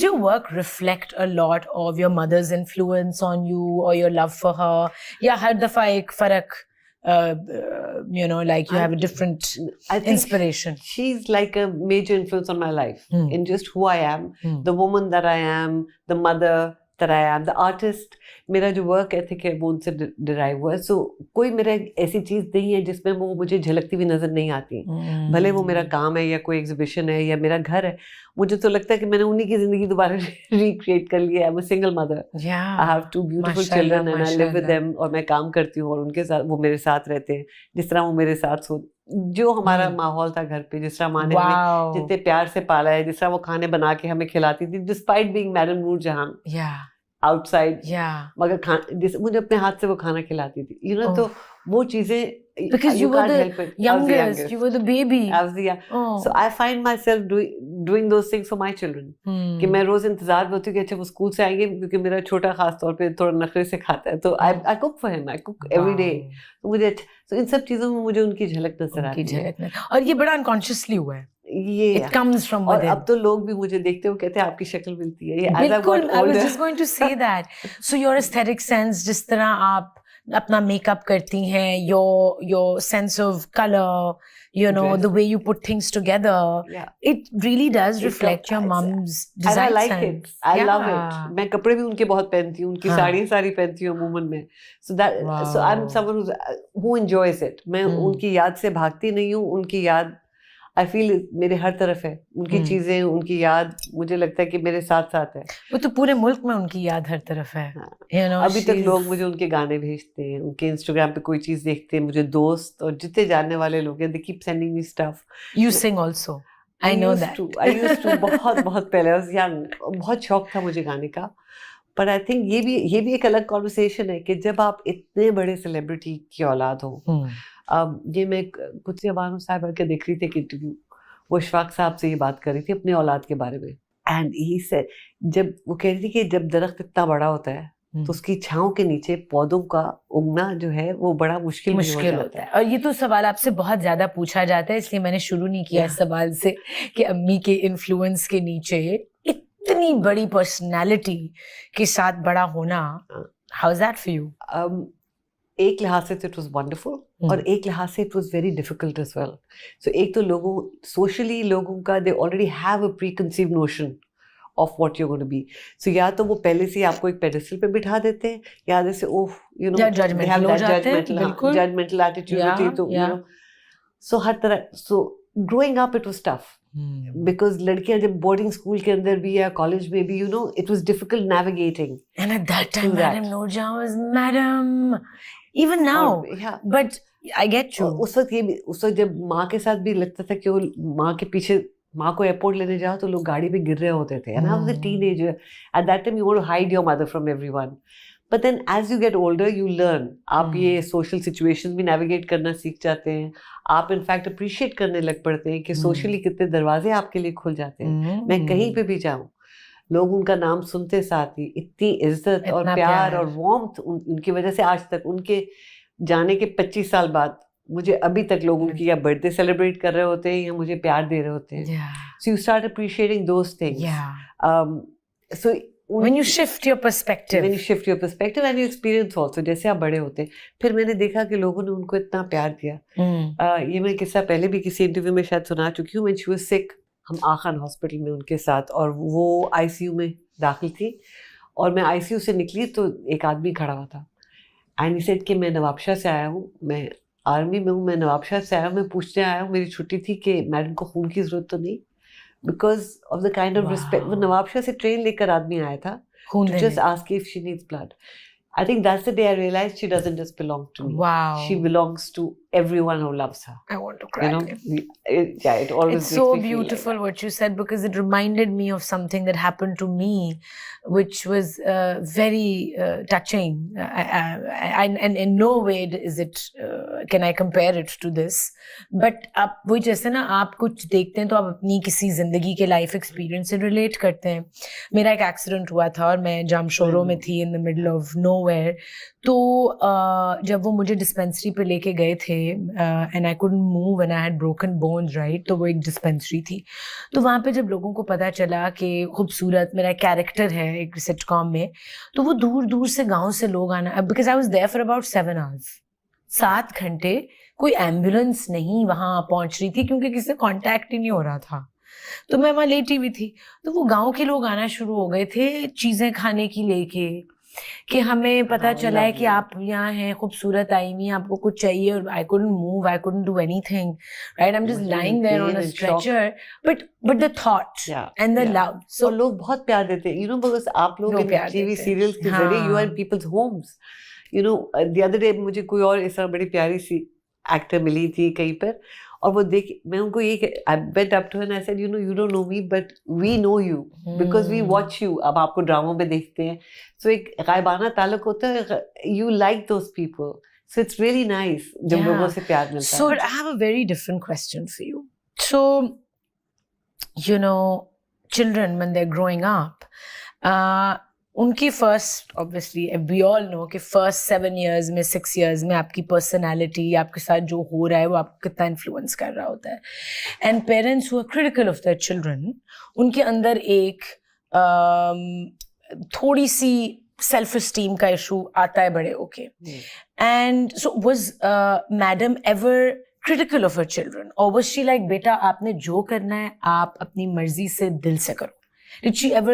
Do your work reflect a lot of your mother's influence on you or your love for her? या हर दफा एक फर्क, like you have a different inspiration? She's like a major influence on my life in just who I am, the woman that I am, the mother that I am, the artist. मेरा जो work ethic है वो उनसे derive हुआ है. So कोई मेरा ऐसी चीज़ नहीं है जिसमें वो मुझे झलकती हुई नजर नहीं आती. भले वो मेरा काम है या कोई exhibition है या मेरा घर है, मुझे तो लगता है कि मैंने उन्हीं की जिंदगी दोबारा recreate कर ली है. I'm a single mother. Yeah. I have 2 beautiful children and I live with them. और मैं काम करती हूँ और उनके साथ वो मेरे साथ रहते हैं. जिस तरह वो मेरे साथ जो हमारा माहौल था घर पे, जिस तरह माँ ने हमें जितने प्यार से पाला है, जिस तरह वो खाने बना के हमें खिलाती थी, डिस्पाइट बीइंग मैडम नूर जहान आउटसाइड, मगर मुझे अपने हाथ से वो खाना खिलाती थी, तो वो चीजें, because you were the youngest, you were the baby. I was the young. So I find myself doing those things for my children. कि मैं रोज इंतजार में होती हूँ कि अच्छा वो स्कूल से आएंगे, क्योंकि मेरा छोटा खास तौर पे थोड़ा नखरे से खाता है, तो I cook for him, I cook every day. तो मुझे अच्छा, तो इन सब चीजों में मुझे उनकी झलक नजर आती है. और ये बड़ा अनकॉन्शियसली हुआ है. It comes from और within. अब तो लोग भी मुझे देखते हैं, कहते हैं आपकी शक्ल मिलती है. बिल्कुल, I was just going to say that. So your aesthetic sense, जिस तरह आप अपना मेकअप करती हैं, your sense of color, the way you put things together, it really does reflect your mom's design. And I like it. I love it. मैं कपड़े भी उनके बहुत पहनती हूँ, उनकी साड़ी पहनती हूँ अमूमन में. So I'm someone who enjoys it. मैं उनकी याद से भागती नहीं हूँ. उनकी याद I feel मेरे हर तरफ है. उनकी चीजें, उनकी याद, मुझे लगता है कि मेरे साथ साथ है. वो तो पूरे मुल्क में उनकी याद हर तरफ है. अभी तक लोग मुझे उनके गाने भेजते हैं, उनके इंस्टाग्राम पे कोई चीज देखते हैं, मुझे दोस्त और जितने जानने वाले लोग हैं, they keep sending me stuff. You sing also. I know that. I used to बहुत पहले, I was young, बहुत शौक था मुझे गाने का. But I think ये भी एक अलग कॉन्वर्सेशन है कि जब आप इतने बड़े सेलिब्रिटी की औलाद हो. ये मैं कुछ बानो साहब के देख रही थी कि इंटरव्यू, वो इशफाक साहब से ये बात कर रही थी अपनी औलाद के बारे में. एंड ही से जब वो कह रही थी कि जब दरख्त इतना बड़ा होता है तो उसकी छांव के नीचे पौधों का उगना जो है वो बड़ा मुश्किल होता है. और ये तो सवाल आपसे बहुत ज्यादा पूछा जाता है, इसलिए मैंने शुरू नहीं किया इस सवाल से कि अम्मी के इन्फ्लुएंस के नीचे इतनी बड़ी पर्सनालिटी के साथ बड़ा होना, how is that for you? एक लिहाज से इट वाज वंडरफुल और एक लिहाज से it was very difficult as well. So एक तो सोशली लोगों का they already have a preconceived notion of what you going to be. So या तो वो पहले से आपको एक पेडेस्टल पे बिठा देते हैं, या जैसे जजमेंटल एटीट्यूड, तो सो हर तरह. सो growing up it was tough because लड़कियां जब बोर्डिंग स्कूल के अंदर भी या कॉलेज में भी, it was difficult navigating. And at that time madam Noorjahan was madam. Even now, but I get you. उस वक्त जब माँ के साथ भी लगता था कि वो माँ के पीछे, माँ को एयरपोर्ट लेने जाओ तो लोग गाड़ी पे गिर रहे होते थे. And I was a teenager. At that time you want to hide your mother from everyone. But then as you get older you learn. आप ये social situations भी navigate करना सीख जाते हैं. आप in fact appreciate करने लग पड़ते हैं कि socially कितने दरवाजे आपके लिए खुल जाते हैं. मैं कहीं पे भी जाऊँ, लोग उनका नाम सुनते साथ ही इतनी इज्जत और प्यार और वार्मथ उनकी वजह से आज तक, उनके जाने के 25 साल बाद मुझे अभी तक लोग उनकी या बर्थडे सेलिब्रेट कर रहे होते हैं या मुझे प्यार दे रहे होते हैं. So you start appreciating those things. So when you shift your perspective and you experience also, जैसे आप बड़े होते हैं, फिर मैंने देखा कि लोगों ने उनको इतना प्यार दिया. ये मैं किस्सा पहले भी किसी इंटरव्यू में शायद सुना चुकी हूँ. When she was sick, हम आखान हॉस्पिटल में उनके साथ, और वो आईसीयू में दाखिल थी और मैं आईसीयू से निकली तो एक आदमी खड़ा हुआ था. एंड ही सेड कि मैं नवाबशाह से आया हूँ, मैं आर्मी में हूँ, मैं नवाबशाह से आया हूँ, मैं पूछने आया हूँ, मेरी छुट्टी थी कि मैडम को खून की जरूरत तो नहीं, because of the kind of respect. वो नवाबशाह से ट्रेन लेकर आदमी आया था just ask if she needs blood. I think that's the day I realized she doesn't just belong to me. Wow. She belongs to everyone who loves her. I want to cry. It always It's so beautiful what you said, because it reminded me of something that happened to me, which was very touching. And in no way is it, can I compare it to this. But आप वही जैसे ना, आप कुछ देखते हैं तो आप अपनी किसी जिंदगी के लाइफ एक्सपीरियंस से रिलेट करते हैं. मेरा एक एक्सीडेंट हुआ था और मैं जामशोरो में थी, in the middle of nowhere. तो जब वो मुझे डिस्पेंसरी पे लेके गए थे and I couldn't move and I had broken bones, right? तो वो एक डिस्पेंसरी थी। तो वहाँ पे जब लोगों को पता चला कि खूबसूरत मेरा कैरेक्टर है एक सिटकॉम में, तो वो दूर दूर से गाँव से लोग आना, because I was there for about 7 hours, 7 घंटे कोई एम्बुलेंस नहीं वहाँ पहुँच रही थी क्योंकि किसी से कॉन्टैक्ट ही नहीं हो रहा था। तो मैं वहाँ लेटी हुई थी, तो वो गांव के लोग आना शुरू हो गए थे चीज़ें खाने की लेके, कि हमें पता चला है कि आप यहाँ हैं, खूबसूरत आई हुई, आपको कुछ चाहिए। और I couldn't move, I couldn't do anything, right? I am just lying there on a stretcher, but the thought and the love. So लोग बहुत प्यार देते हैं, यू नो, बिकॉज आप लोग टीवी सीरियल्स के जरिए you are in people's homes, you know. The other day मुझे कोई और इस तरह बड़ी प्यारी सी एक्टर मिली थी कहीं पर, और वो देख, मैं उनको ये, I went up to her and I said, you know, you don't know me, but we know you because we watch you. अब आपको ड्रामों में देखते हैं, so एक गायबाना ताल्लुक होता है, you like those people, so it's really nice जब लोगों से प्यार मिलता है। So I have a very different question for you. So, you know, children when they're growing up, उनकी first, obviously we all know कि फर्स्ट 7 years में 6 years में आपकी पर्सनैलिटी, आपके साथ जो हो रहा है वो आपको कितना इन्फ्लुएंस कर रहा होता है। And parents who are critical of their children, उनके अंदर एक थोड़ी सी सेल्फ इस्टीम का इशू आता है बड़े होके। And so was madam ever critical of her children, और वाज शी लाइक, बेटा आपने जो करना है आप अपनी मर्जी से दिल से करो? Did she ever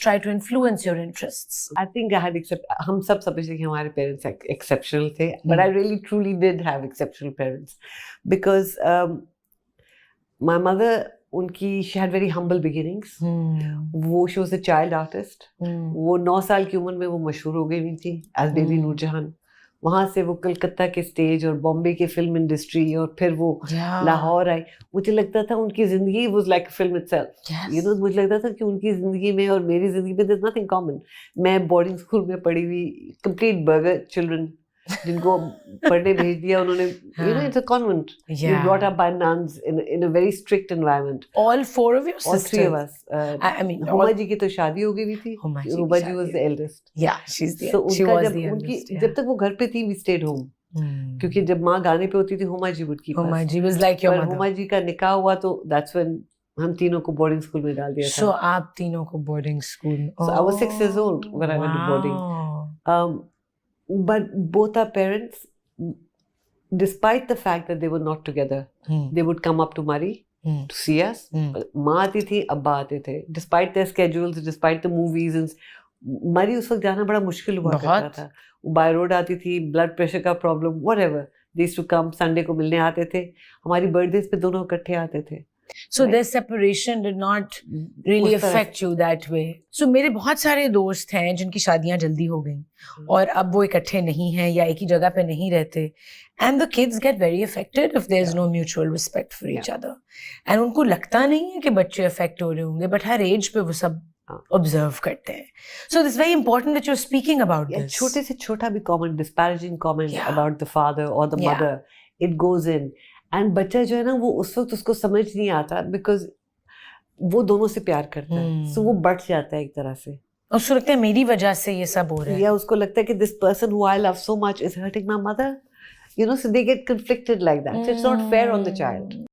try to influence your interests? I think I had हम सब समझते कि हमारे parents exceptional थे, but I really truly did have exceptional parents because my mother, she had very humble beginnings. She was a child artist. वो 9 साल की उम्र में वो मशहूर हो गई थी as Baby नूरजहान। वहाँ से वो कलकत्ता के स्टेज और बॉम्बे की फिल्म इंडस्ट्री, और फिर वो लाहौर आई। मुझे लगता था उनकी जिंदगी was like a film itself, you know. मुझे लगता था कि उनकी जिंदगी में और मेरी जिंदगी में देयर इज नथिंग कॉमन। मैं बोर्डिंग स्कूल में पढ़ी हुई, कंप्लीट बर्गर चिल्ड्रन, जिनको पढ़ने भेज दिया उन्होंने, you know, it's a convent. We brought up by nuns in a very strict environment. All 4 of your sisters? All 3 of us. I mean, Huma ji की तो शादी हो गई थी। Huma ji was the eldest. Yeah, she was the eldest. जब तक वो घर पे थी, we stayed home. क्योंकि जब माँ गाने पे होती थी, Huma ji would keep us. Huma ji was like your mother. Huma ji का निकाह हुआ तो that's when हम तीनों को बोर्डिंग स्कूल में डाल दिया था। So आप तीनों को boarding school? So I was 6 years old when I went to boarding. But both our parents, despite the fact that they were not together, they would come up to Murray to see us. माँ आती थी, अब्बा आते थे, despite their schedules, despite the movies. Murray उस वक्त जाना बड़ा मुश्किल हुआ करता था। बाय रोड आती थी, ब्लड प्रेशर का problem, whatever. They used to come, Sunday को मिलने आते थे, हमारी बर्थडेज पे दोनों इकट्ठे आते थे। So their separation did not really affect you that way. So मेरे बहुत सारे दोस्त हैं जिनकी शादियां जल्दी हो गई और अब वो इकट्ठे नहीं हैं या एक ही जगह पे नहीं रहते, and the kids get very affected if there is no mutual respect for each other. And उनको लगता नहीं है कि बच्चे affect हो रहे होंगे, but हर age पे वो सब observe करते हैं. So it's very important that you're speaking about this. छोटे से छोटा भी comment, disparaging comment about the father or the mother, it goes in. And बच्चा जो है ना, वो उस वक्त उसको समझ नहीं आता, बिकॉज वो दोनों से प्यार करता है, सो वो बढ़ जाता है एक तरह से। उसको लगता है मेरी वजह से ये सब हो रहा है, या उसको लगता है कि this person who I love so much is hurting my mother, you know, so they get conflicted like that, it's not fair on the child.